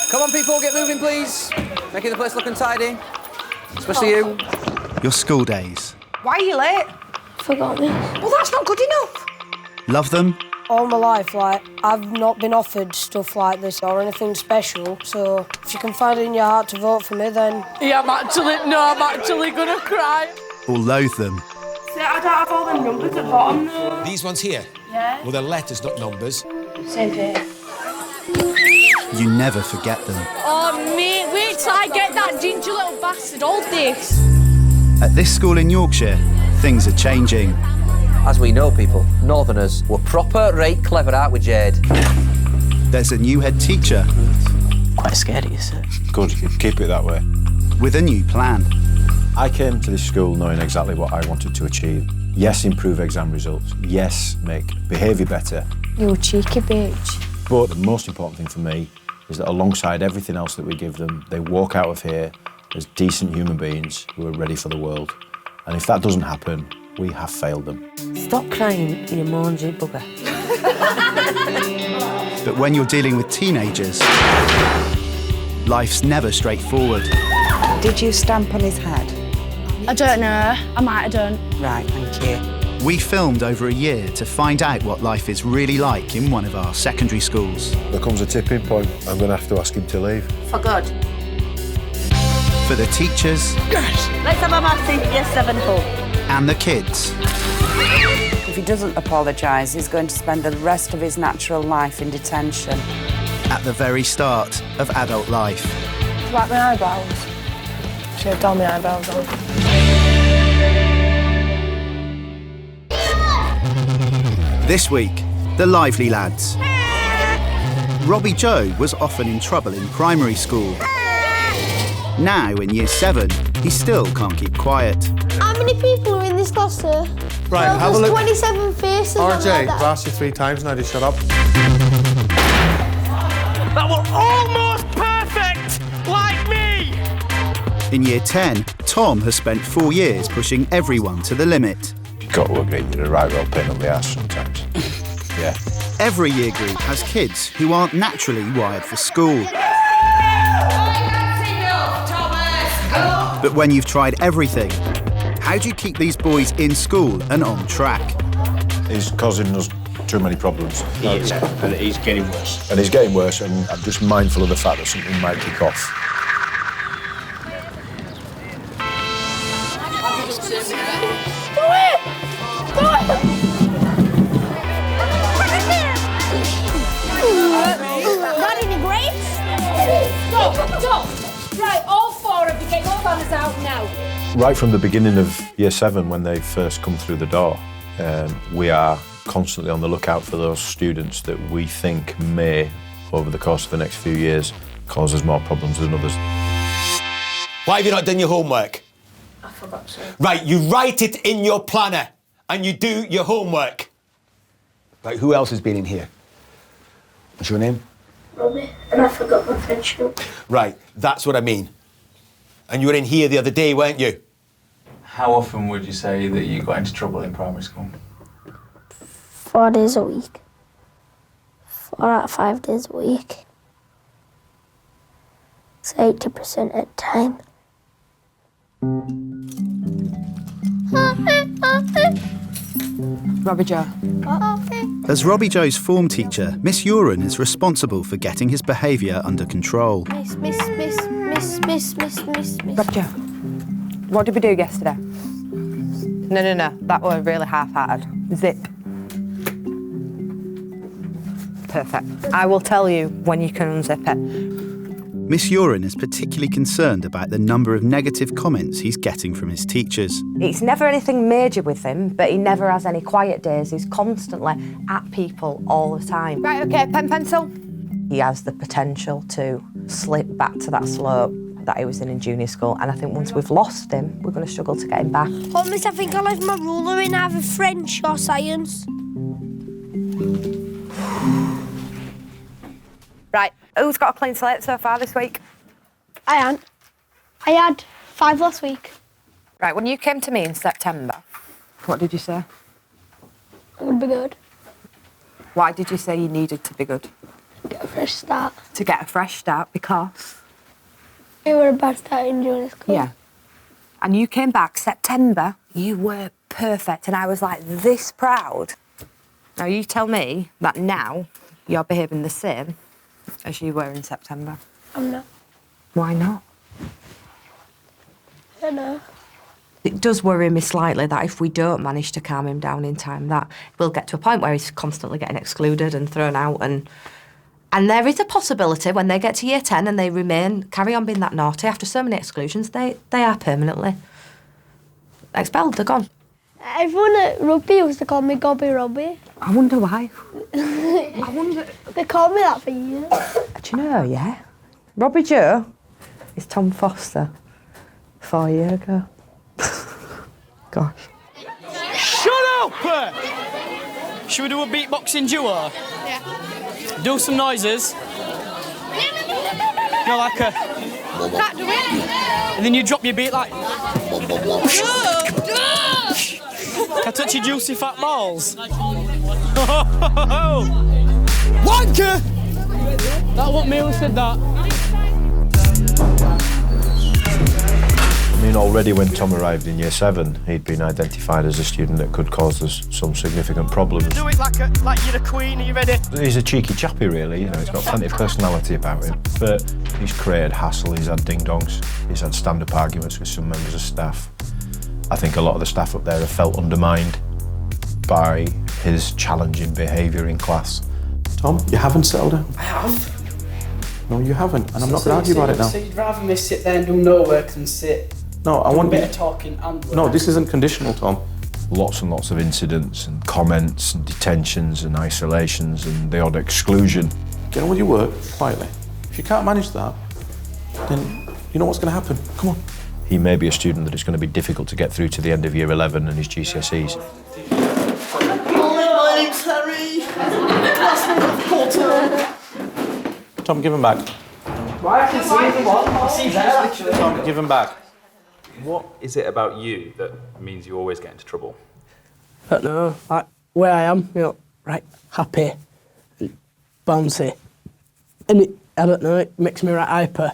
Come on, people, get moving, please. Making the place look untidy. Especially you. Your school days. Why are you late? Forgot me. Well, that's not good enough. Love them? All my life, I've not been offered stuff like this or anything special, so if you can find it in your heart to vote for me, then... Yeah, I'm actually gonna cry. Or loathe them? See, I don't have all the numbers at the bottom, though. These ones here? Yeah. Well, they're letters, not numbers. Same here. You never forget them. Oh, mate, wait till I get that ginger little bastard all this. At this school in Yorkshire, things are changing. As we know, people, Northerners were proper right clever, aren't we, Jade? There's a new head teacher. Quite scary, is it? Good, keep it that way. With a new plan. I came to this school knowing exactly what I wanted to achieve. Yes, improve exam results. Yes, make behaviour better. You cheeky bitch. But the most important thing for me is that alongside everything else that we give them, they walk out of here as decent human beings who are ready for the world. And if that doesn't happen, we have failed them. Stop crying, you mangy bugger. But when you're dealing with teenagers, life's never straightforward. Did you stamp on his head? I don't know. I might have done. Right, thank you. We filmed over a year to find out what life is really like in one of our secondary schools. There comes a tipping point. I'm going to have to ask him to leave. For good. For the teachers Let's have a massive Year 7 hug. and the kids. If he doesn't apologise, he's going to spend the rest of his natural life in detention. At the very start of adult life. Like my eyebrows. Should have done my eyebrows on. This week, the Lively Lads. Robbie-Joe was often in trouble in primary school. Now, in Year 7, he still can't keep quiet. How many people are in this class, sir? Right, well, have a there's look. 27 faces. RJ, I've asked you 3 times now to shut up. That was almost perfect! Like me! In Year 10, Tom has spent 4 years pushing everyone to the limit. You've got to agree you're a right old pain on the ass sometimes. Yeah. Every year group has kids who aren't naturally wired for school. But when you've tried everything, how do you keep these boys in school and on track? He's causing us too many problems. He is, and he's getting worse. And he's getting worse, and I'm just mindful of the fact that something might kick off. Not any grapes? Stop! Right, all 4 of you, get your banners out now. Right from the beginning of Year 7, when they first come through the door, we are constantly on the lookout for those students that we think may, over the course of the next few years, cause us more problems than others. Why have you not done your homework? I forgot to. Right, you write it in your planner and you do your homework. Right, who else has been in here? What's your name? Robbie, and I forgot my friendship. Right, that's what I mean. And you were in here the other day, weren't you? How often would you say that you got into trouble in primary school? 4 days a week. 4 out of 5 days a week. It's 80% at time. Robbie-Joe. As Robbie-Joe's form teacher, Miss Uren is responsible for getting his behaviour under control. Miss. Robbie-Joe, what did we do yesterday? No, that was really half-hearted. Zip. Perfect. I will tell you when you can unzip it. Miss Uren is particularly concerned about the number of negative comments he's getting from his teachers. It's never anything major with him, but he never has any quiet days. He's constantly at people all the time. Right, OK, pen, pencil. He has the potential to slip back to that slope that he was in junior school, and I think once we've lost him, we're going to struggle to get him back. Oh, miss, I think I left my ruler in either French or science. Right, who's got a clean slate so far this week? I had 5 last week. Right, when you came to me in September, what did you say? I'm gonna be good. Why did you say you needed to be good? get a fresh start. To get a fresh start because? It was a bad start in junior school. Yeah. And you came back September, you were perfect, and I was like this proud. Now you tell me that now you're behaving the same as you were in September. I'm not. Why not? I don't know. It does worry me slightly that if we don't manage to calm him down in time, that we'll get to a point where he's constantly getting excluded and thrown out. And there is a possibility when they get to year 10 and they carry on being that naughty, after so many exclusions, they are permanently expelled, they're gone. Everyone at rugby used to call me Gobby Robbie. I wonder why. I wonder... They called me that for years. Do you know, yeah? Robbie-Joe is Tom Foster 4 years ago. Gosh. Shut up! Should we do a beatboxing duo? Yeah. Do some noises. No, like a... Can't do it. And then you drop your beat like... Can I touch your juicy fat balls? Wanker! That wasn't me who said that. I mean, already when Tom arrived in year 7, he'd been identified as a student that could cause us some significant problems. Do it like you're a queen. Are you ready? He's a cheeky chappy, really, you know, he's got plenty of personality about him. But he's created hassle, he's had ding-dongs, he's had stand-up arguments with some members of staff. I think a lot of the staff up there have felt undermined by his challenging behaviour in class. Tom, you haven't settled down. I have. No, you haven't, and I'm not going to argue about it now. So you'd rather me sit there and do no work than sit... No, I want a bit of talking and work. No, this isn't conditional, Tom. Lots and lots of incidents and comments and detentions and isolations and the odd exclusion. Get on with your work, quietly. If you can't manage that, then you know what's going to happen. Come on. He may be a student that is going to be difficult to get through to the end of year 11 and his GCSEs. My name's Harry. Tom, give him back. Why? I can see the one. I see there. Tom, give him back. What is it about you that means you always get into trouble? I don't know. Like where I am, you know, right, happy, and bouncy, and I don't know. It makes me right hyper,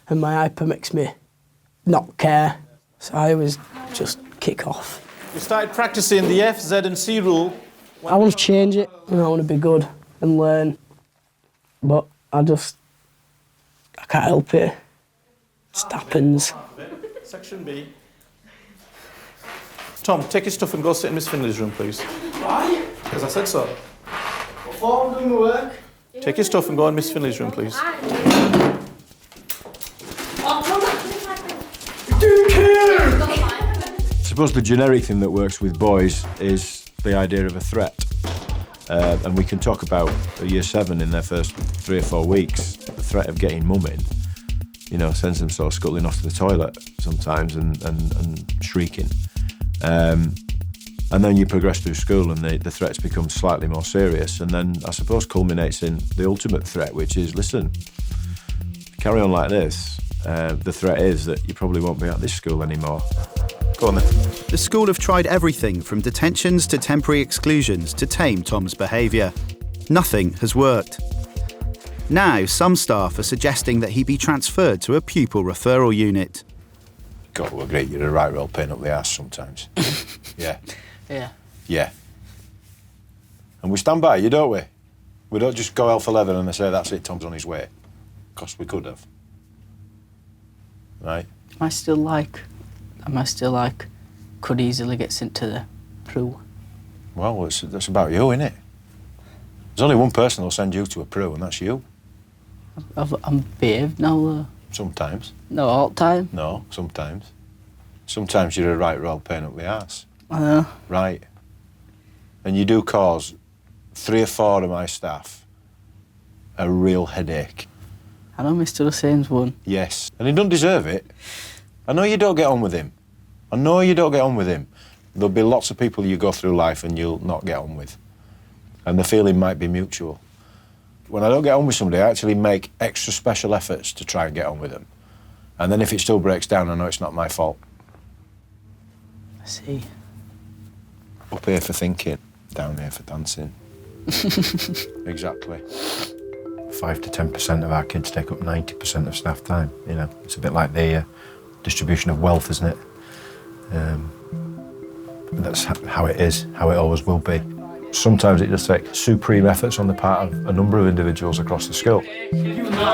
and my hyper makes me not care. So I always just kick off. You started practicing the F, Z, and C rule. I want to change it. You know, I want to be good and learn, but I can't help it. It just happens. Section B. Tom, take your stuff and go sit in Miss Finley's room, please. Why? Because I said so. Before I'm doing my work. Take your stuff and go in Miss Finley's room, please. I suppose the generic thing that works with boys is the idea of a threat. And we can talk about year 7 in their first 3 or 4 weeks. The threat of getting mum in, you know, sends them sort of scuttling off to the toilet sometimes and shrieking. And then you progress through school and the threats become slightly more serious, and then I suppose culminates in the ultimate threat, which is, listen, if you carry on like this, the threat is that you probably won't be at this school anymore. Go on then. The school have tried everything from detentions to temporary exclusions to tame Tom's behaviour. Nothing has worked. Now, some staff are suggesting that he be transferred to a pupil referral unit. Got to agree, you're a right real pain up the arse sometimes. Yeah. Yeah. Yeah. And we stand by you, don't we? We don't just go hell for leather and they say, that's it, Tom's on his way. Because we could have. Right? Am I still like, could easily get sent to the PRU? Well, that's about you, isn't it? There's only one person who'll send you to a PRU, and that's you. I'm behaved now, though. Sometimes. No, all the time. No, sometimes. Sometimes you're a right roll pain up the arse. I know. Right. And you do cause 3 or 4 of my staff a real headache. I know Mr. Hussein's one. Yes. And he doesn't deserve it. I know you don't get on with him. I know you don't get on with him. There'll be lots of people you go through life and you'll not get on with. And the feeling might be mutual. When I don't get on with somebody, I actually make extra special efforts to try and get on with them. And then if it still breaks down, I know it's not my fault. I see. Up here for thinking, down here for dancing. Exactly. 5 to 10% of our kids take up 90% of staff time. You know, it's a bit like the distribution of wealth, isn't it? That's how it is, how it always will be. Sometimes it does take supreme efforts on the part of a number of individuals across the school.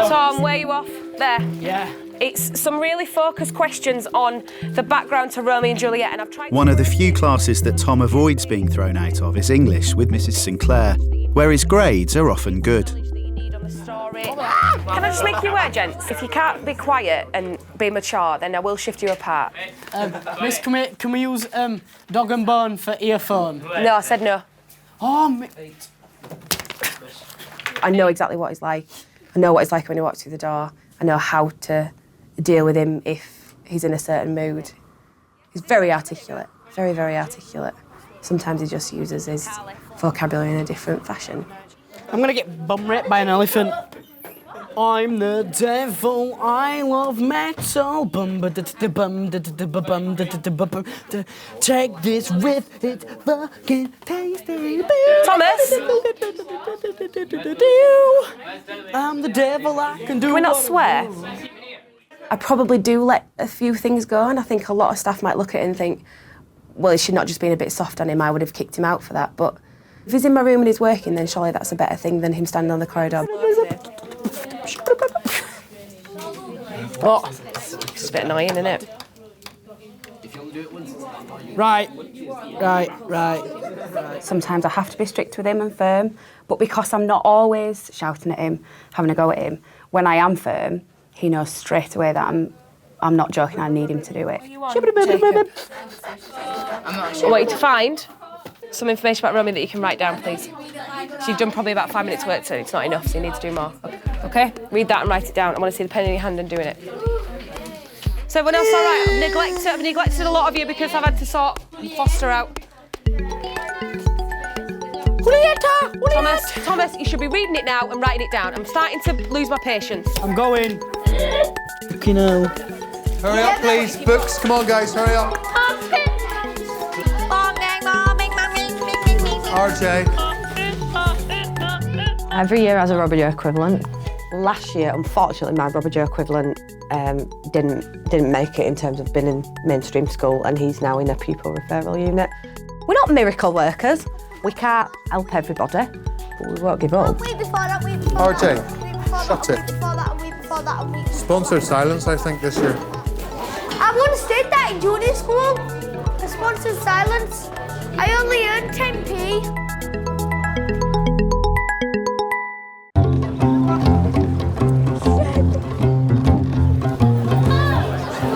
Tom, where are you off? There. Yeah. It's some really focused questions on the background to Romeo and Juliet, and I've tried... One of the few classes that Tom avoids being thrown out of is English with Mrs Sinclair, where his grades are often good. Can I just make you aware, gents? If you can't be quiet and be mature, then I will shift you apart. Miss, can we use dog and bone for earphone? No, I said no. Oh, mate. I know exactly what he's like. I know what he's like when he walks through the door. I know how to deal with him if he's in a certain mood. He's very articulate, very, very articulate. Sometimes he just uses his vocabulary in a different fashion. I'm gonna get bum raped by an elephant. I'm the devil, I love metal. Bum ba da da bum da da bum da da bum. Take this riff, it's fucking tasty. Thomas! I'm the devil, I can do. Can we not swear? I probably do let a few things go, and I think a lot of staff might look at it and think, well, is she not just being a bit soft on him? I would have kicked him out for that. But if he's in my room and he's working, then surely that's a better thing than him standing on the corridor. Oh, it's a bit annoying, isn't it? Right. Sometimes I have to be strict with him and firm, but because I'm not always shouting at him, having a go at him, when I am firm, he knows straight away that I'm not joking, I need him to do it. I want you to find some information about Romeo that you can write down, please. So you've done probably about 5 minutes work, so it's not enough, so you need to do more. Okay? Read that and write it down. I want to see the pen in your hand and doing it. So everyone else all right? I've neglected a lot of you because I've had to sort Foster out. Thomas, you should be reading it now and writing it down. I'm starting to lose my patience. I'm going. Fucking hell. Hurry up, please. Books. Come on, guys. Hurry up. RJ. Every year has a Robbie-Joe equivalent. Last year, unfortunately, my Robbie-Joe equivalent didn't make it in terms of being in mainstream school, and he's now in a pupil referral unit. We're not miracle workers. We can't help everybody, but we won't give up. RJ, shut it. Sponsored silence, I think, this year. I once did that in junior school. A sponsored silence. I only earned 10p.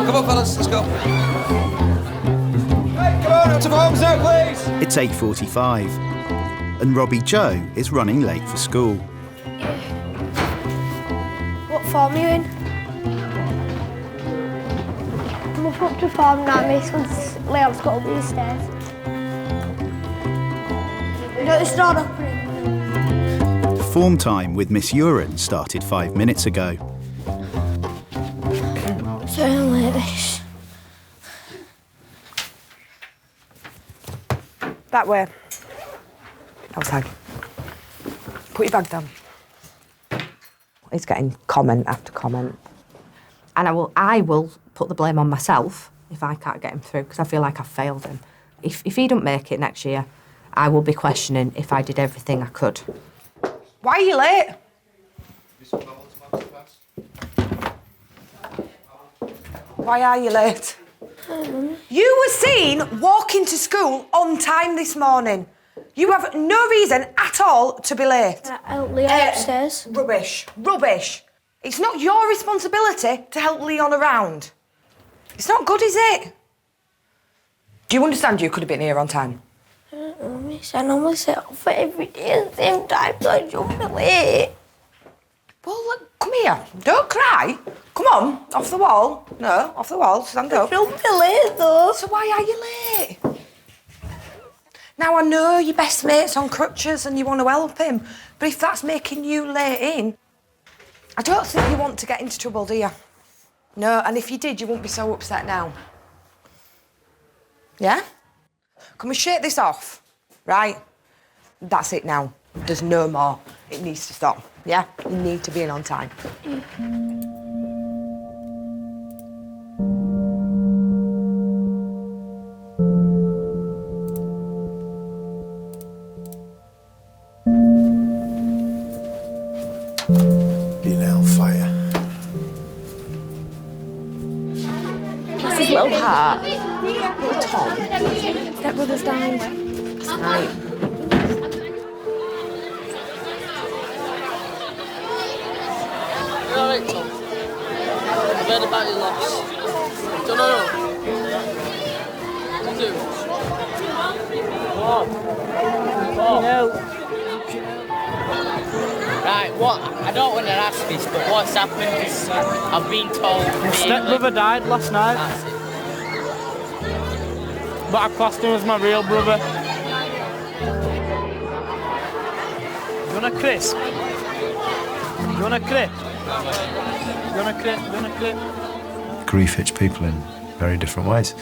Come on, fellas, let's go. Hey, come on, up to homes now, please. It's 8:45, and Robbie-Joe is running late for school. What form are you in? I'm up to form now, miss, once Leon's got up these stairs. You don't start up. Form time with Miss Uren started 5 minutes ago. Sorry I'm like this. That way. Outside. Put your bag down. He's getting comment after comment. And I will put the blame on myself if I can't get him through, because I feel like I've failed him. If he don't make it next year, I will be questioning if I did everything I could. Why are you late? Why are you late? You were seen walking to school on time this morning. You have no reason at all to be late. I helped Leon upstairs. Rubbish. It's not your responsibility to help Leon around. It's not good, is it? Do you understand you could have been here on time? I don't know, miss. I normally set off for every day at the same time, so I shouldn't be late. Well, look, come here. Don't cry. Come on, off the wall. No, off the wall. Stand up. I shouldn't be late, though. So why are you late? Now, I know your best mate's on crutches and you want to help him, but if that's making you late in, I don't think you want to get into trouble, do you? No, and if you did, you wouldn't be so upset now. Yeah? Can we shake this off? Right? That's it now. There's no more. It needs to stop, yeah? You need to be in on time. Being hellfire. That's his little heart. Little Tom. Stepbrother's died. That's right. You're alright, Tom. I've heard about your loss. Don't know. What do you do? No. Right, what? I don't want to ask this, but what's happened is I've been told. My stepbrother died last night. But I classed him as my real brother. You want a crisp? You want a crisp? You want a crisp? You want a crisp? Grief hits people in very different ways.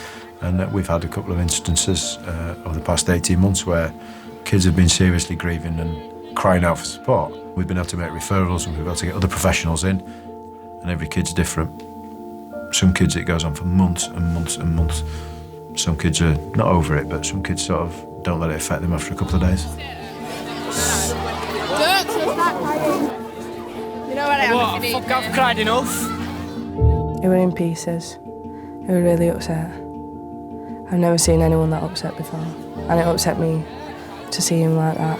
And we've had a couple of instances over the past 18 months where kids have been seriously grieving and crying out for support. We've been able to make referrals and we've been able to get other professionals in, and every kid's different. Some kids it goes on for months and months and months. Some kids are not over it, but some kids sort of don't let it affect them after a couple of days. You know what I am? Fuck, I've cried enough. He were in pieces. He were really upset. I've never seen anyone that upset before, and it upset me to see him like that.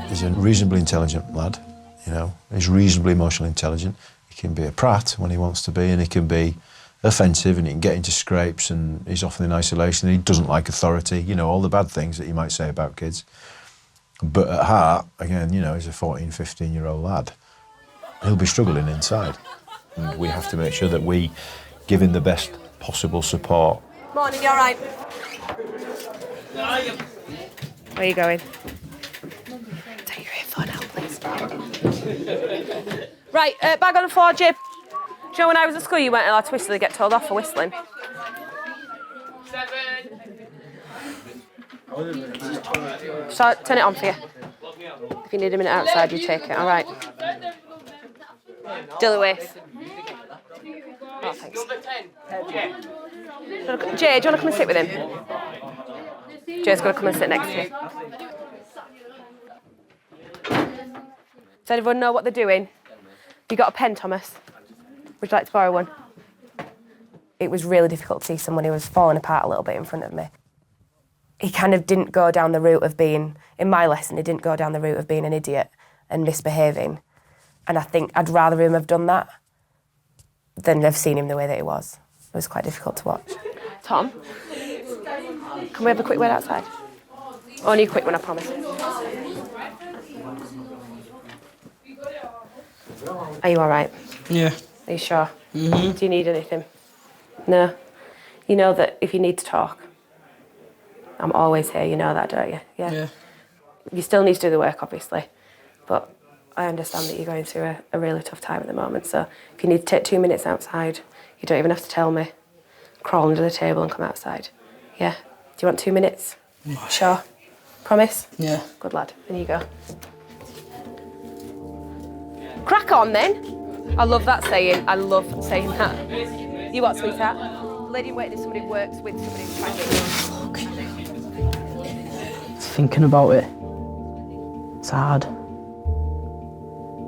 He's a reasonably intelligent lad, you know. He's reasonably emotionally intelligent. He can be a prat when he wants to be, and he can be offensive, and he can get into scrapes, and he's often in isolation, and he doesn't like authority, you know, all the bad things that you might say about kids. But at heart, again, you know, he's a 14, 15-year-old lad. He'll be struggling inside. And we have to make sure that we give him the best possible support. Morning, you all right? Where are you going? Take your earphone out, please. Right, bag on the floor, Jib. Do you know when I was at school you weren't allowed to whistle, you get told off for whistling? 7. So, turn it on for you. If you need a minute outside, you take it, all right? Dilly Waste. Oh, thanks. Jay, do you want to come and sit with him? Jay's going to come and sit next to you. Does everyone know what they're doing? You got a pen, Thomas? Would you like to borrow one? It was really difficult to see someone who was falling apart a little bit in front of me. He kind of didn't go down the route of being, in my lesson, he didn't go down the route of being an idiot and misbehaving. And I think I'd rather him have done that than have seen him the way that he was. It was quite difficult to watch. Tom, can we have a quick word outside? Only a quick one, I promise. Are you all right? Yeah. Are you sure? Mm-hmm. Do you need anything? No? You know that if you need to talk, I'm always here, you know that, don't you? Yeah. You still need to do the work, obviously, but I understand that you're going through a really tough time at the moment, so if you need to take 2 minutes outside, you don't even have to tell me. Crawl under the table and come outside. Yeah? Do you want 2 minutes? Yeah. Sure? Promise? Yeah. Good lad. In you go. Crack on, then. I love that saying. I love saying that. You what, sweetheart? Lady in waiting is somebody who works with somebody who's trying to get you. Thinking about it, it's hard.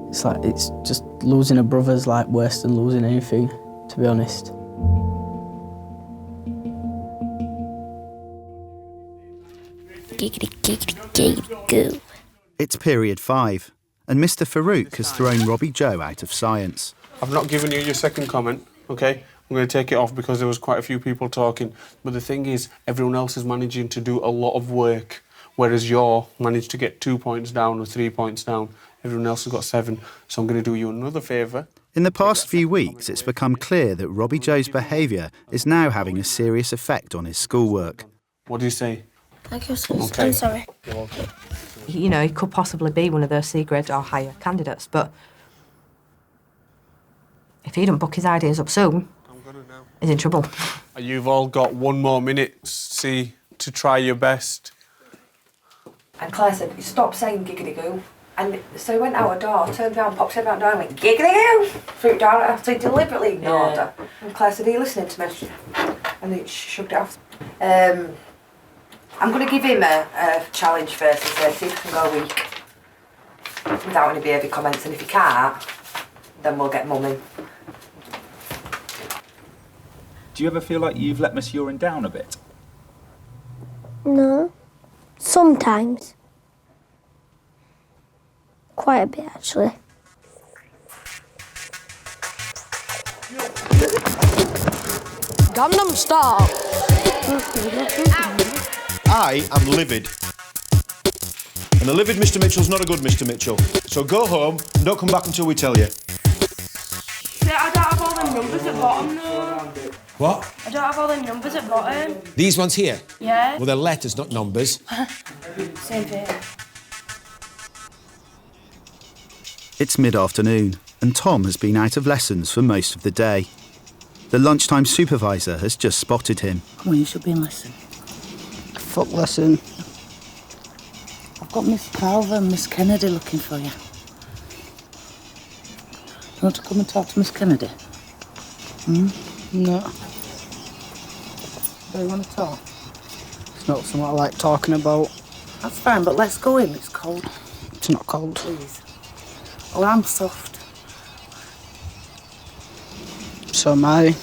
It's like, it's just losing a brother's like worse than losing anything, to be honest. Giggity, giggity, giggity, goo. It's period 5, and Mr. Farouk has thrown Robbie-Joe out of science. I've not given you your second comment, OK? I'm going to take it off because there was quite a few people talking. But the thing is, everyone else is managing to do a lot of work, whereas you're managed to get 2 points down or 3 points down. Everyone else has got 7. So I'm going to do you another favour. In the past few weeks, it's become clear that Robbie-Joe's behaviour is now having a serious effect on his schoolwork. What do you say? Thank you, I'm sorry. You know, he could possibly be one of those C grade or higher candidates, but if he doesn't book his ideas up soon, he's in trouble. You've all got 1 more minute, see, to try your best. And Claire said, stop saying giggity-goo. And so he went out a door, turned around, popped his head out the door and went, giggity-goo! Threw it down at her, so he deliberately ignored her. And Claire said, are you listening to me? And he shrugged it off. I'm going to give him a challenge first and say, see if he can go a week without any behaviour comments, and if he can't, then we'll get mum in. Do you ever feel like you've let Miss Urin down a bit? No. Sometimes. Quite a bit, actually. Gangnam Style. I am livid. And a livid Mr. Mitchell's not a good Mr. Mitchell. So go home and don't come back until we tell you. I don't have all them numbers at bottom, though. What? I don't have all them numbers at bottom. These ones here? Yeah. Well, they're letters, not numbers. Same thing. It's mid-afternoon, and Tom has been out of lessons for most of the day. The lunchtime supervisor has just spotted him. Come on, you should be in lesson. Fuck lesson. I've got Miss Calver and Miss Kennedy looking for you. You want to come and talk to Miss Kennedy? No. Do you want to talk? It's not something I like talking about. That's fine, but let's go in. It's cold. It's not cold. Please. Oh, I'm soft. So am I.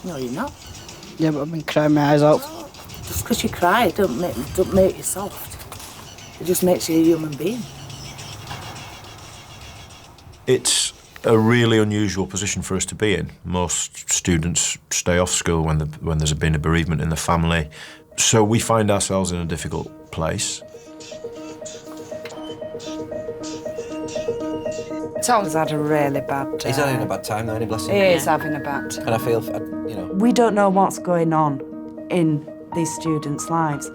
No, you're not. Yeah, but I've been crying my eyes out. Just because you cry don't make you soft. It just makes you a human being. It's a really unusual position for us to be in. Most students stay off school when there's been a bereavement in the family. So we find ourselves in a difficult place. Tom's had a really bad day. He's having a bad time now, bless him. He is having a bad time. And I feel, you know... We don't know what's going on in these students' lives.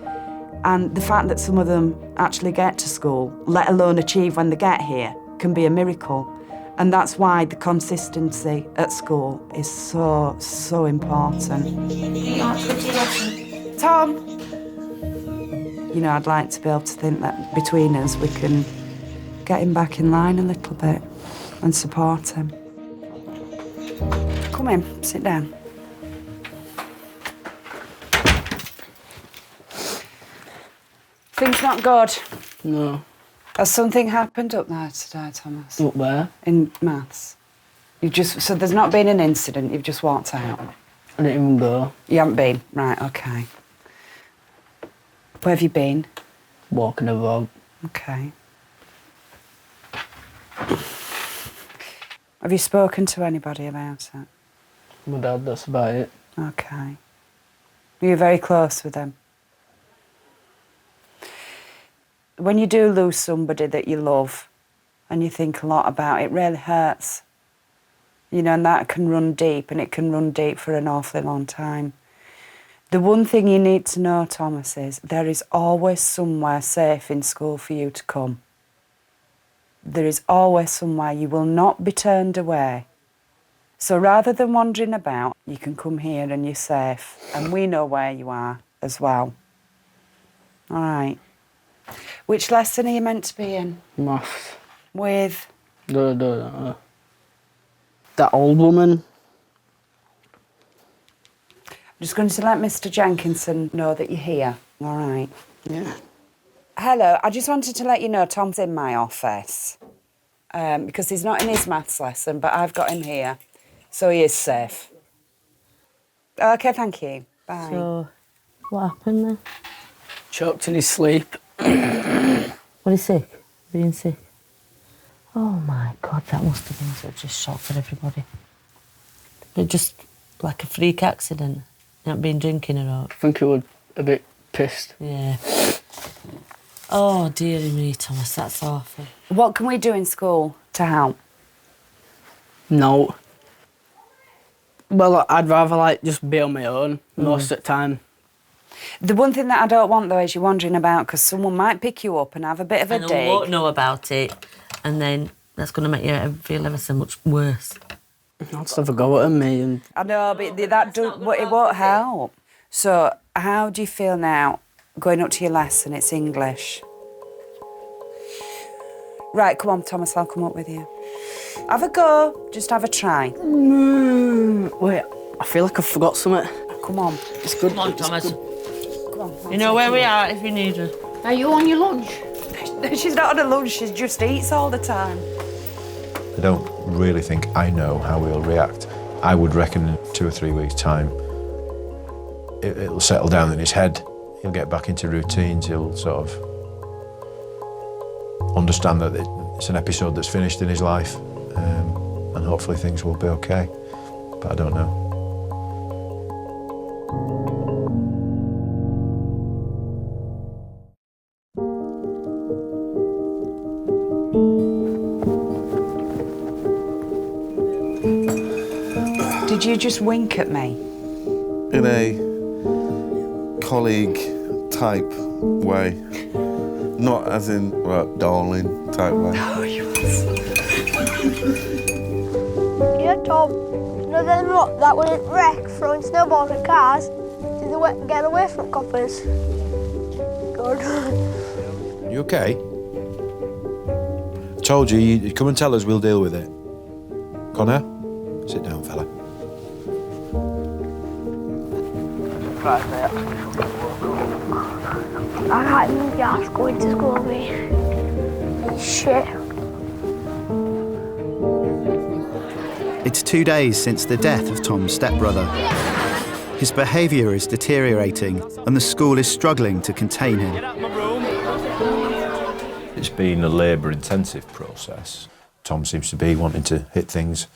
And the fact that some of them actually get to school, let alone achieve when they get here, can be a miracle. And that's why the consistency at school is so, so important. Tom! You know, I'd like to be able to think that between us we can get him back in line a little bit and support him. Come in, sit down. Things not good? No. Has something happened up there today, Thomas? Up there? In maths? So there's not been an incident, you've just walked out? I didn't even go. You haven't been? Right, OK. Where have you been? Walking a dog. OK. Have you spoken to anybody about it? My dad, that's about it. OK. Are you very close with him? When you do lose somebody that you love and you think a lot about, it really hurts. You know, and that can run deep, and it can run deep for an awfully long time. The one thing you need to know, Thomas, is there is always somewhere safe in school for you to come. There is always somewhere. You will not be turned away. So rather than wandering about, you can come here and you're safe. And we know where you are as well. All right. Which lesson are you meant to be in? Maths. With? That old woman. I'm just going to let Mr. Jenkinson know that you're here. All right. Yeah. Hello, I just wanted to let you know Tom's in my office because he's not in his maths lesson, but I've got him here, so he is safe. OK, thank you. Bye. So, what happened then? Choked in his sleep. What, is sick? Being sick? Oh my God, that must have been such a shock for everybody. It just like a freak accident. Not been drinking or all. I think he was a bit pissed. Yeah. Oh, dearie me, Thomas, that's awful. What can we do in school to help? No. Well, I'd rather, just be on my own most of the time. The one thing that I don't want, though, is you wandering about because someone might pick you up and have a bit of a dig. And won't know about it, and then that's going to make you feel ever so much worse. I'll just have a go at me and... I know, but it won't help. So how do you feel now going up to your lesson? It's English. Right, come on, Thomas, I'll come up with you. Have a go, just have a try. Wait, I feel like I forgot something. Come on. It's good. Come on, it's Thomas. good. Come on. You know where we are if you need us. Are you on your lunch? She's not on her lunch, she just eats all the time. I don't really think I know how he'll react. I would reckon in 2 or 3 weeks' time, it'll settle down in his head. He'll get back into routines. He'll sort of understand that it's an episode that's finished in his life, and hopefully things will be okay. But I don't know. Did you just wink at me? In a colleague type way. Not as in, right, darling type way. Yeah, Tom. No, they're not. That wouldn't wreck throwing snowballs at cars. Did they get away from coppers? Good. You okay? I told you, you come and tell us, we'll deal with it. Connor, sit down, fella. Right there. I can't even be asked going to school with me. Shit. It's 2 days since the death of Tom's stepbrother. His behaviour is deteriorating and the school is struggling to contain him. It's been a labour-intensive process. Tom seems to be wanting to hit things,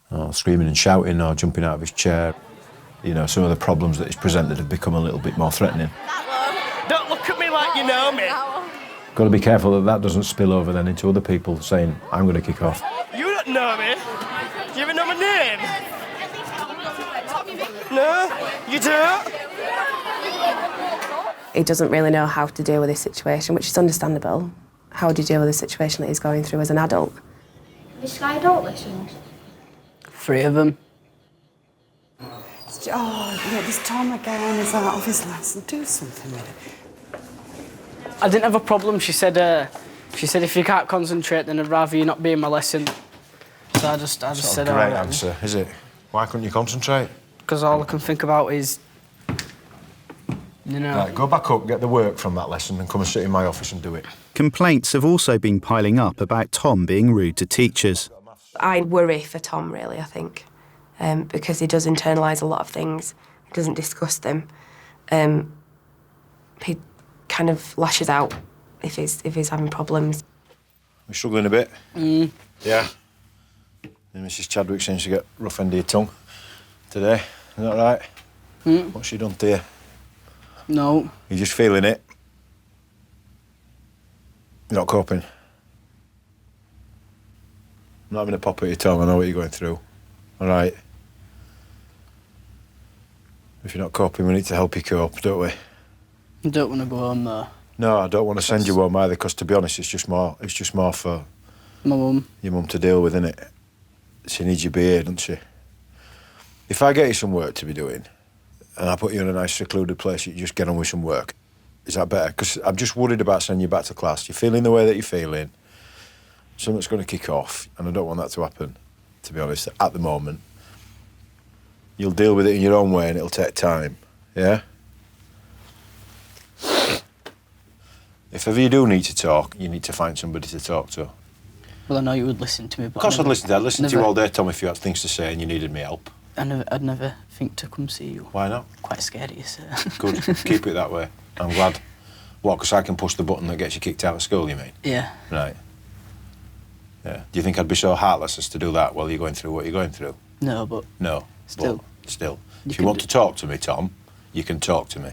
or screaming and shouting or jumping out of his chair. You know, some of the problems that he's presented have become a little bit more threatening. Don't look at me like you know me. Got to be careful that that doesn't spill over then into other people saying, I'm going to kick off. You don't know me. Do you even know my name? No, you don't. He doesn't really know how to deal with this situation, which is understandable. How would you deal with the situation that he's going through as an adult? Have Sky adult lessons? 3 of them. Oh, yeah, this Tom again is out of his lesson. Do something with it. I didn't have a problem. She said if you can't concentrate, then I'd rather you not be in my lesson. So I just said, Great answer, is it? Why couldn't you concentrate? Because all I can think about is, you know. Right, go back up, get the work from that lesson and come and sit in my office and do it. Complaints have also been piling up about Tom being rude to teachers. I worry for Tom, really, I think, because he does internalise a lot of things. He doesn't discuss them. He kind of lashes out if he's having problems. We're struggling a bit. Mm. Yeah. And Mrs. Chadwick seems to get rough end of your tongue today. Is that right? Mm. What's she done to you? No. You're just feeling it? You're not coping? I'm not having a pop at your tongue, I know what you're going through. All right? If you're not coping, we need to help you cope, don't we? I don't want to go home, though. No, I don't want to send you home either, because to be honest, it's just more for my mum. Your mum to deal with, innit? She needs you to be here, doesn't she? If I get you some work to be doing, and I put you in a nice secluded place, you just get on with some work. Is that better? Because I'm just worried about sending you back to class. You're feeling the way that you're feeling. Something's going to kick off, and I don't want that to happen, to be honest, at the moment. You'll deal with it in your own way, and it'll take time, yeah? If ever you do need to talk, you need to find somebody to talk to. Well, I know you would listen to me, but Of course I'd listen to you. I'd listen to you never- all day, Tom, if you had things to say and you needed me help. I'd never think to come see you. Why not? Quite scared of you, sir. Good. Keep it that way. I'm glad. What, because I can push the button that gets you kicked out of school, you mean? Yeah. Right. Yeah. Do you think I'd be so heartless as to do that while you're going through what you're going through? No, but... No. Still. But still. You If can you want do- to talk to me, Tom, you can talk to me.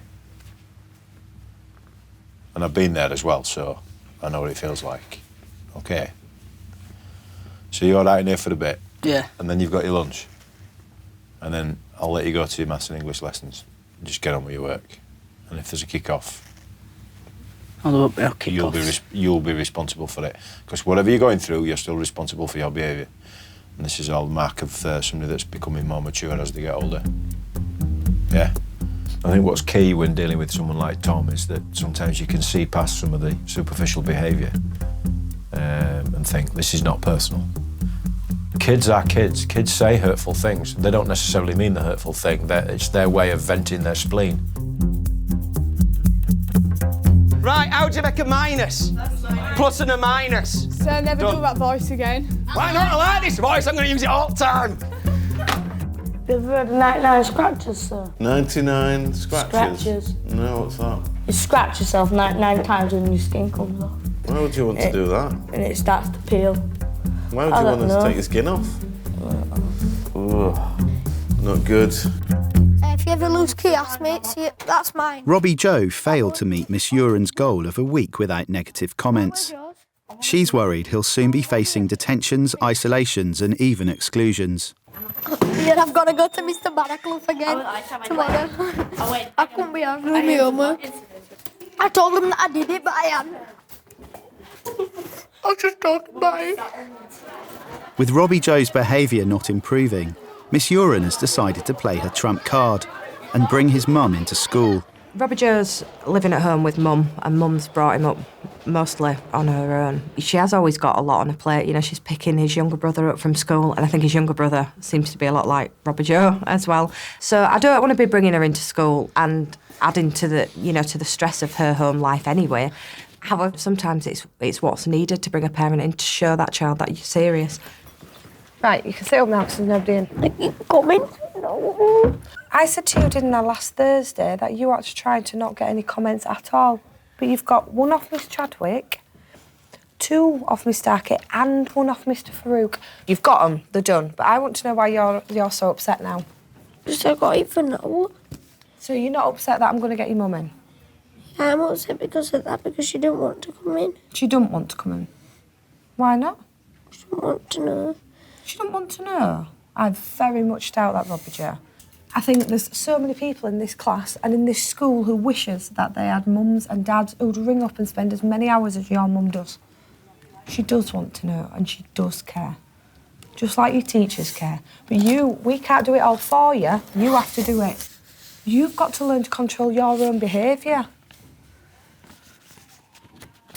And I've been there as well, so I know what it feels like. OK? So you're all right in here for a bit? Yeah. And then you've got your lunch? And then I'll let you go to your maths and English lessons. Just get on with your work. And if there's a kick-off, I'll kick you'll off. you'll be responsible for it. Because whatever you're going through, you're still responsible for your behaviour. And this is all mark of somebody that's becoming more mature as they get older. Yeah? I think what's key when dealing with someone like Tom is that sometimes you can see past some of the superficial behaviour. and think, this is not personal. Kids are kids. Kids say hurtful things. They don't necessarily mean the hurtful thing. It's their way of venting their spleen. Right, how do you make a minus? Plus and a minus. So never Done. do that voice again. Why not? I like this voice. I'm going to use it all the time. You've heard of 99 scratches, sir? 99 scratches? Scratches. No, what's that? You scratch yourself 99 times when your skin comes off. Why would you want to do that? And it starts to peel. Why would you want to take your skin off? Ugh, not good. If you ever lose chaos, mate, see it, that's mine. Robbie-Joe failed to meet Miss Uren's goal of a week without negative comments. She's worried he'll soon be facing detentions, isolations and even exclusions. Yeah, I've got to go to Mr. Baraclough again tomorrow. I couldn't be having my homework. I told him that I did it, but I hadn't. I was just talking about it. With Robbie-Joe's behaviour not improving, Miss Uren has decided to play her trump card and bring his mum into school. Robbie-Joe's living at home with Mum, and Mum's brought him up mostly on her own. She has always got a lot on her plate. You know, she's picking his younger brother up from school, and I think his younger brother seems to be a lot like Robbie-Joe as well. So I don't want to be bringing her into school and adding to the, you know, to the stress of her home life anyway. However, sometimes it's what's needed to bring a parent in to show that child that you're serious. Right, you can sit up now because there's nobody in. Come in. No. I said to you, didn't I, last Thursday, that you ought to try to not get any comments at all. But you've got one off Miss Chadwick, two off Mr. Hackett, and one off Mr. Farouk. You've got them, they're done. But I want to know why you're so upset now. Just I got it for now. So you're not upset that I'm going to get your mum in? Yeah, I'm upset because of that, because she didn't want to come in. She doesn't want to come in. Why not? She didn't want to know. She doesn't want to know? I very much doubt that, Robbie-Joe. I think there's so many people in this class and in this school who wishes that they had mums and dads who'd ring up and spend as many hours as your mum does. She does want to know and she does care. Just like your teachers care. But we can't do it all for you. You have to do it. You've got to learn to control your own behaviour.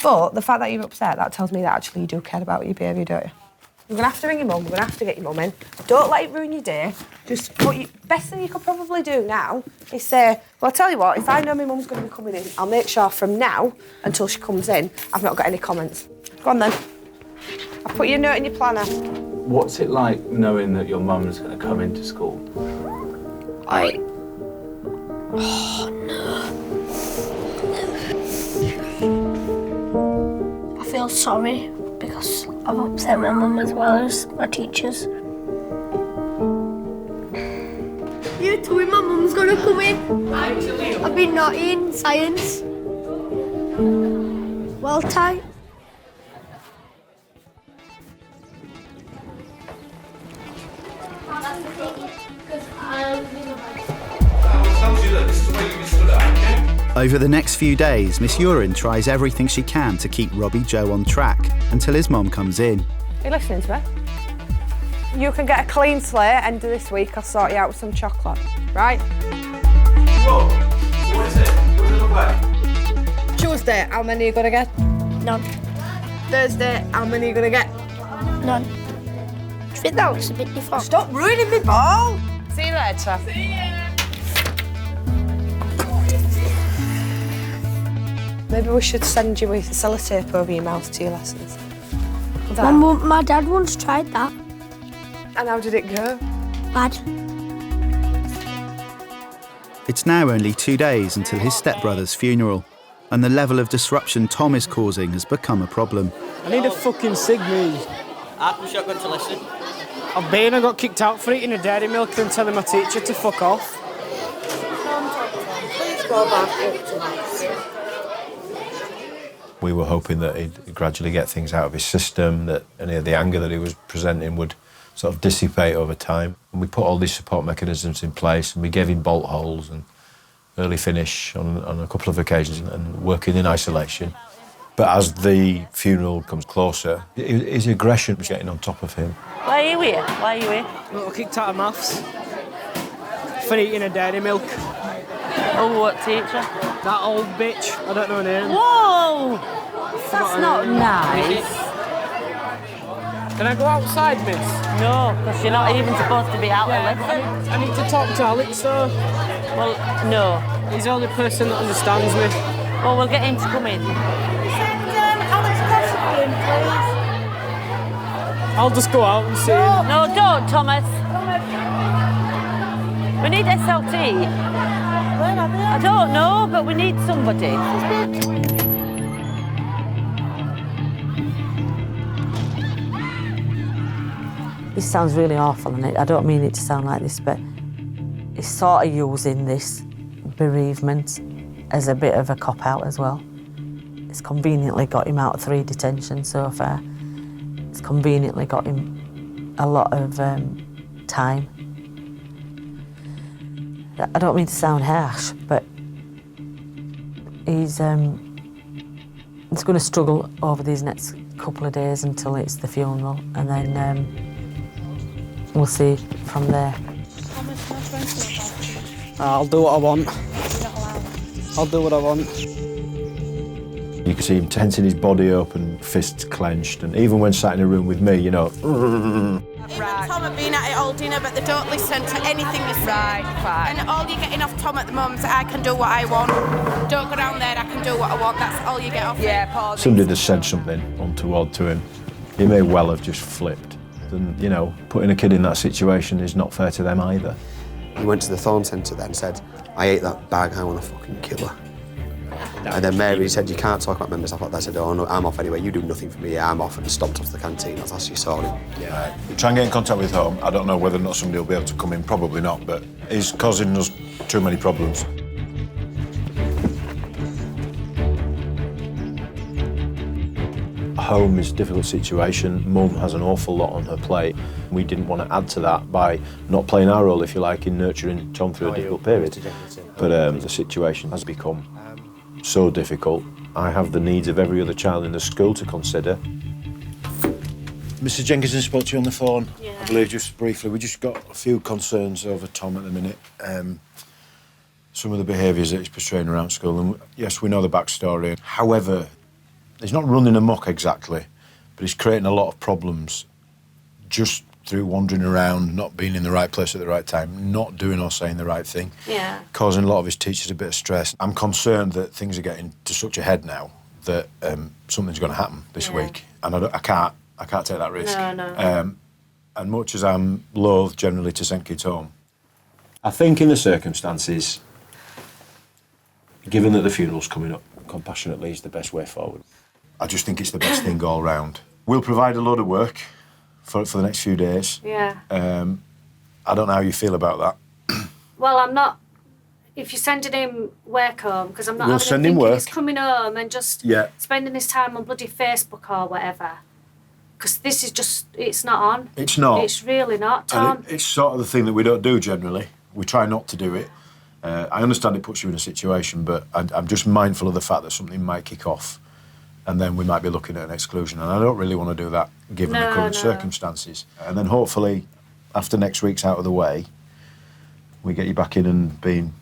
But the fact that you're upset, that tells me that actually you do care about your behaviour, don't you? We're going to have to ring your mum, we're going to have to get your mum in. Don't let it ruin your day. Just best thing you could probably do now is say, well, I'll tell you what, if I know my mum's going to be coming in, I'll make sure from now until she comes in, I've not got any comments. Go on then. I'll put your note in your planner. What's it like knowing that your mum's going to come into school? Oh, no. I feel sorry because I've upset my mum as well as my teachers. You too, my mum's gonna come in. I've been naughty in science. Well, tight. Over the next few days, Miss Uren tries everything she can to keep Robbie-Joe on track until his mum comes in. Are you listening to me? You can get a clean slate end of this week. I'll sort you out with some chocolate, right? Whoa, what is it? What does it look like? Tuesday, how many are you gonna get? None. Thursday, how many are you gonna get? None. Do you think that looks a bit different? Stop ruining me ball! See you later. See ya! Maybe we should send you a sellotape over your mouth to your lessons. My dad once tried that. And how did it go? Bad. It's now only 2 days until his stepbrother's funeral, and the level of disruption Tom is causing has become a problem. I need a fucking cig, me. I'm shotgun to listen. I've been and got kicked out for eating a dairy milk and telling my teacher to fuck off. Please go back up tonight. We were hoping that he'd gradually get things out of his system, that any of the anger that he was presenting would sort of dissipate over time. And we put all these support mechanisms in place, and we gave him bolt holes and early finish on a couple of occasions and working in isolation. But as the funeral comes closer, his aggression was getting on top of him. Why are you here? Why are you here? I got kicked out of maths for eating a dairy milk. Oh, what teacher? That old bitch. I don't know her name. Whoa! That's not nice. Can I go outside, miss? No, because you're not even supposed to be out there. I need to talk to Alex, though. Well, no. He's the only person that understands me. Well, we'll get him to come in. Alex Costa in, please. I'll just go out and see him. No, don't, Thomas. We need SLT. I don't know, but we need somebody. This sounds really awful, and I don't mean it to sound like this, but he's sort of using this bereavement as a bit of a cop-out as well. It's conveniently got him out of 3 detentions so far. It's conveniently got him a lot of time. I don't mean to sound harsh, but he's going to struggle over these next couple of days until it's the funeral, and then we'll see from there. I'll do what I want. I'll do what I want. You can see him tensing his body up and fists clenched, and even when sat in a room with me, you know. Even Tom have been at it all dinner, but they don't listen to anything you say. Right, fine. And all you're getting off Tom at the moment is I can do what I want. Don't go down there, I can do what I want. That's all you get off. Yeah, pause. Somebody has said something untoward to him. He may well have just flipped. And, you know, putting a kid in that situation is not fair to them either. He went to the Thorn Centre then and said, I ate that bag, I want to fucking kill her. And then Mary said, you can't talk about members. I thought, I said, oh no, I'm off anyway, you do nothing for me, yeah, I'm off, and stomped off to the canteen. That's how she saw him. Yeah. Try and get in contact with home. I don't know whether or not somebody will be able to come in, probably not, but he's causing us too many problems. Home is a difficult situation. Mum has an awful lot on her plate. We didn't want to add to that by not playing our role, if you like, in nurturing Tom through a difficult period. But the situation has become so difficult. I have the needs of every other child in the school to consider. Mr. Jenkinson spoke to you on the phone, yeah. I believe, just briefly. We just got a few concerns over Tom at the minute. Some of the behaviours that he's portraying around school, and yes, we know the backstory. However, he's not running amok exactly, but he's creating a lot of problems just through wandering around, not being in the right place at the right time, not doing or saying the right thing, causing a lot of his teachers a bit of stress. I'm concerned that things are getting to such a head now that something's going to happen this week, and I can't take that risk. No. And much as I'm loath generally to send kids home, I think in the circumstances, given that the funeral's coming up, compassionately is the best way forward. I just think it's the best thing all round. We'll provide a load of work for the next few days. Yeah. I don't know how you feel about that. Well, I'm not. If you're sending him work home, because I'm not. We'll send him work. He's coming home and just spending his time on bloody Facebook or whatever. Because this is just, it's not on. It's not. It's really not, Tom. It's sort of the thing that we don't do generally. We try not to do it. I understand it puts you in a situation, but I'm just mindful of the fact that something might kick off, and then we might be looking at an exclusion, and I don't really want to do that given the current circumstances. And then hopefully, after next week's out of the way, we get you back in and being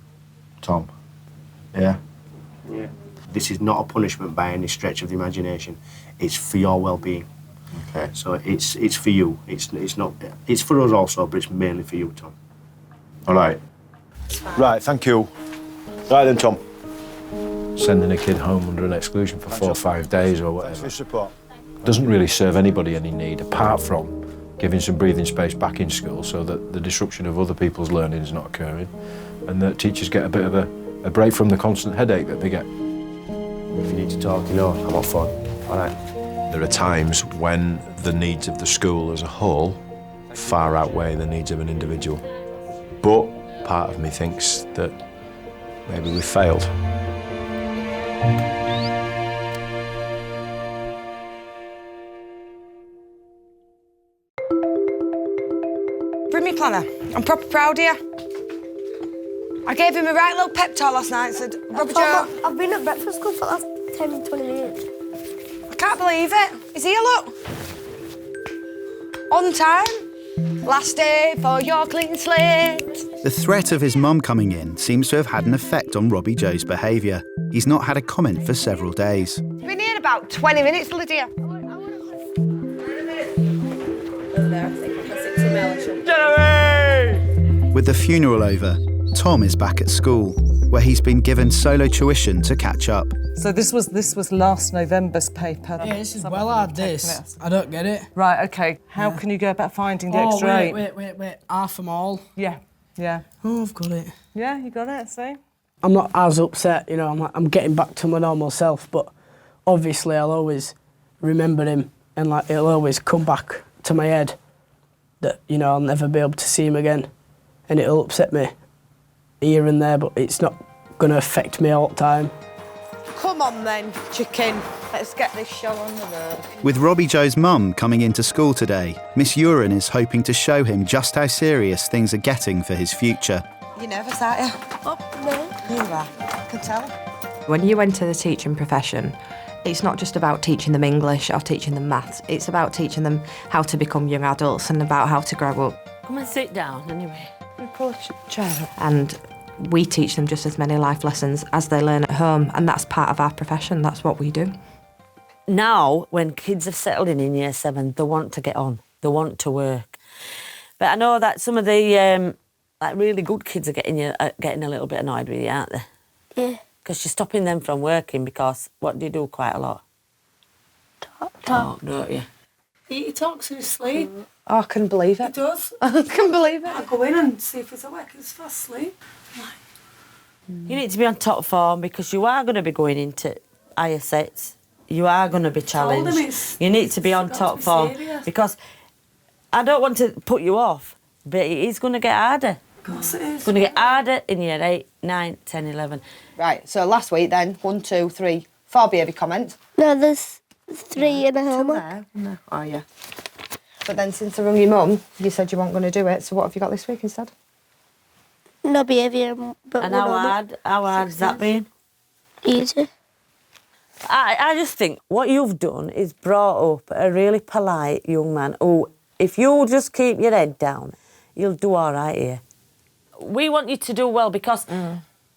Tom. Yeah? Yeah. This is not a punishment by any stretch of the imagination. It's for your well-being. Okay. So it's for you. It's not. It's for us also, but it's mainly for you, Tom. All right. Right, thank you. Right then, Tom. Sending a kid home under an exclusion for 4 or 5 days or whatever. Thanks for your support. Doesn't really serve anybody any need, apart from giving some breathing space back in school so that the disruption of other people's learning is not occurring, and that teachers get a bit of a break from the constant headache that they get. If you need to talk, you know, I'm up for it. All right. There are times when the needs of the school as a whole far outweigh the needs of an individual. But part of me thinks that maybe we failed. Bring me planner. I'm proper proud of you. I gave him a right little pep talk last night and said, Robbie-Joe... I've been at breakfast club for the last 10, 20 minutes. I can't believe it. He's here, look. On time. Last day for your clean slate. The threat of his mum coming in seems to have had an effect on Robbie-Joe's behaviour. He's not had a comment for several days. Been here about 20 minutes, Lydia. over there, I think. I'll sit to Mel and she'll... With the funeral over, Tom is back at school, where he's been given solo tuition to catch up. So this was last November's paper. Yeah, this is well hard, this. I don't get it. Right, OK. How can you go about finding the extra eight? Wait. Half them all. Yeah. Oh, I've got it. Yeah, you got it, see? I'm not as upset, you know, I'm getting back to my normal self, but obviously I'll always remember him and, like, it'll always come back to my head that, you know, I'll never be able to see him again. And it'll upset me here and there, but it's not going to affect me all the time. Come on then, chicken. Let's get this show on the road. With Robbie-Joe's mum coming into school today, Miss Uren is hoping to show him just how serious things are getting for his future. You're nervous, aren't you? Oh, no. You are. I can tell. When you enter the teaching profession, it's not just about teaching them English or teaching them maths. It's about teaching them how to become young adults and about how to grow up. Come and sit down, anyway. And we teach them just as many life lessons as they learn at home, and that's part of our profession. That's what we do. Now, when kids have settled in Year 7, they want to get on. They want to work. But I know that some of the like really good kids are getting a little bit annoyed with you, aren't they? Yeah. Because you're stopping them from working because what do you do quite a lot? Talk, don't you? He talks in his sleep. Oh, I can believe it. He does. I can believe it. I go in and see if he's awake. He's fast asleep. You need to be on top form because you are going to be going into higher sets. You are going to be challenged. You need to be on top form because I don't want to put you off, but it is going to get harder. Of course it is. It's going to get harder in Year 8, 9, 10, 11. Right, so last week then, 1, 2, 3, 4 behaviour comments. No, there's 3 in a homework. No. Oh, yeah. But then since I rung your mum, you said you weren't going to do it, so what have you got this week instead? No behaviour, but and how hard's that been? Easy. I just think what you've done is brought up a really polite young man who, if you just keep your head down, you'll do all right here. We want you to do well because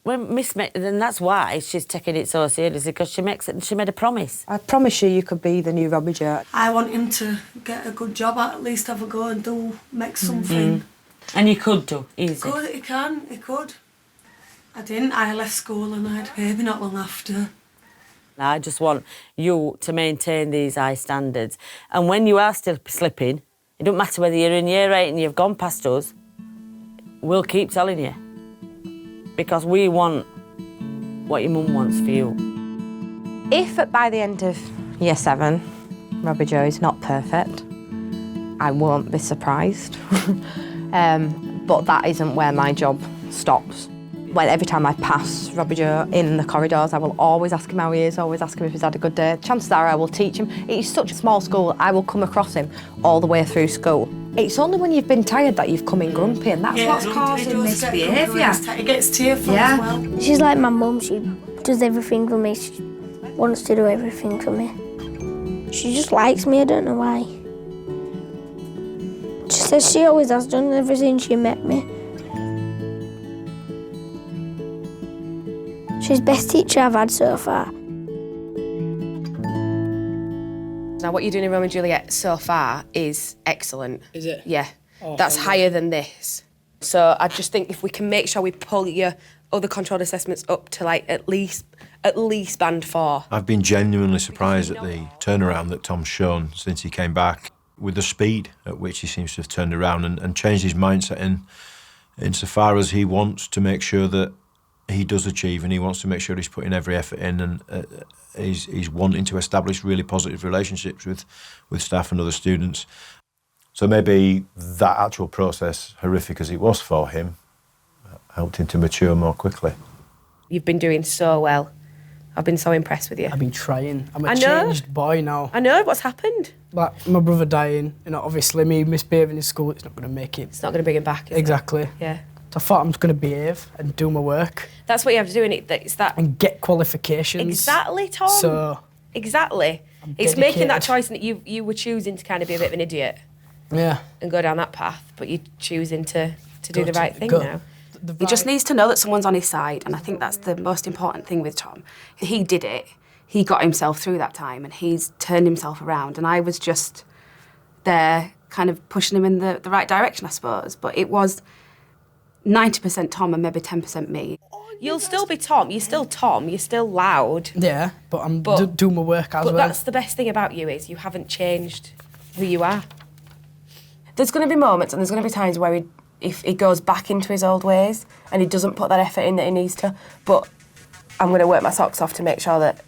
when Miss met, then that's why she's taking it so seriously because she made a promise. I promise you could be the new Robbie-Joe. I want him to get a good job, at least have a go and make something. And you could do, easy. He could. I didn't. I left school and I had a baby not long after. I just want you to maintain these high standards. And when you are still slipping, it don't matter whether you're in Year 8 and you've gone past us, we'll keep telling you. Because we want what your mum wants for you. If by the end of Year 7, Robbie-Joe is not perfect, I won't be surprised. But that isn't where my job stops. Every time I pass Robbie-Joe in the corridors, I will always ask him how he is, always ask him if he's had a good day. Chances are I will teach him. It's such a small school, I will come across him all the way through school. It's only when you've been tired that you've come in grumpy, and that's what's causing this behaviour. It gets tearful as well. She's like my mum, she does everything for me. She wants to do everything for me. She just likes me, I don't know why. She says she always has done ever since she met me. She's the best teacher I've had so far. Now, what you're doing in Romeo and Juliet so far is excellent. Is it? Yeah. Oh, that's higher than this. So I just think if we can make sure we pull your other controlled assessments up to, like, at least band 4. I've been genuinely surprised at the turnaround that Tom's shown since he came back, with the speed at which he seems to have turned around and changed his mindset insofar as he wants to make sure that he does achieve, and he wants to make sure he's putting every effort in, and he's wanting to establish really positive relationships with staff and other students. So maybe that actual process, horrific as it was for him, helped him to mature more quickly. You've been doing so well. I've been so impressed with you. I've been trying. I'm a changed boy now. I know. What's happened? Like, my brother dying, and obviously me misbehaving in school, it's not going to make it. It's not going to bring him back, is Exactly. it? Yeah. So I thought I'm just going to behave and do my work. That's what you have to do, it's that... And get qualifications. Exactly, Tom. So... Exactly. It's making that choice, and you were choosing to kind of be a bit of an idiot. Yeah. And go down that path, but you're choosing to do the right thing now. He just needs to know that someone's on his side, and I think that's the most important thing with Tom. He did it. He got himself through that time, and he's turned himself around, and I was just there kind of pushing him in the right direction, I suppose. But it was 90% Tom and maybe 10% me. You'll still be Tom. You're still Tom. You're still loud. Yeah, but I'm doing my work as well. But that's the best thing about you is you haven't changed who you are. There's going to be moments and there's going to be times where if he goes back into his old ways and he doesn't put that effort in that he needs to. But I'm going to work my socks off to make sure that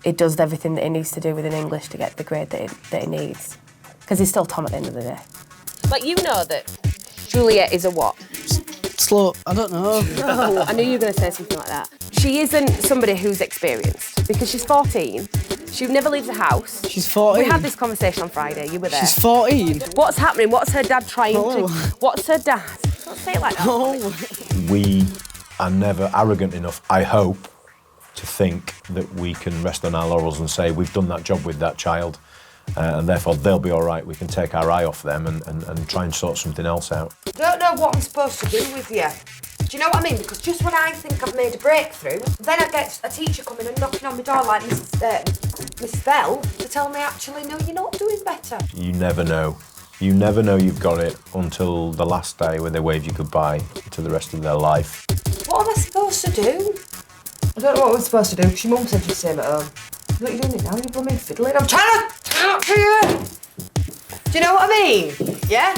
he does everything that he needs to do within English to get the grade that he needs. Because he's still Tom at the end of the day. Like, you know that Juliet is a what? Slow, I don't know. Oh, I knew you were going to say something like that. She isn't somebody who's experienced because she's 14. She never leaves the house. She's 14. We had this conversation on Friday. You were there. She's 14. What's happening? What's her dad trying to... What's her dad? Don't say it like that. We are never arrogant enough, I hope, to think that we can rest on our laurels and say we've done that job with that child and therefore they'll be all right. We can take our eye off them and try and sort something else out. I don't know what I'm supposed to do with you. Do you know what I mean? Because just when I think I've made a breakthrough, then I get a teacher coming and knocking on my door like Miss Bell to tell me, actually, no, you're not doing better. You never know. You never know you've got it until the last day when they wave you goodbye to the rest of their life. What am I supposed to do? I don't know what we're supposed to do, because your mum said you'd stay at home. What are you doing it now? You're blooming fiddling. I'm trying to talk to you! Do you know what I mean? Yeah?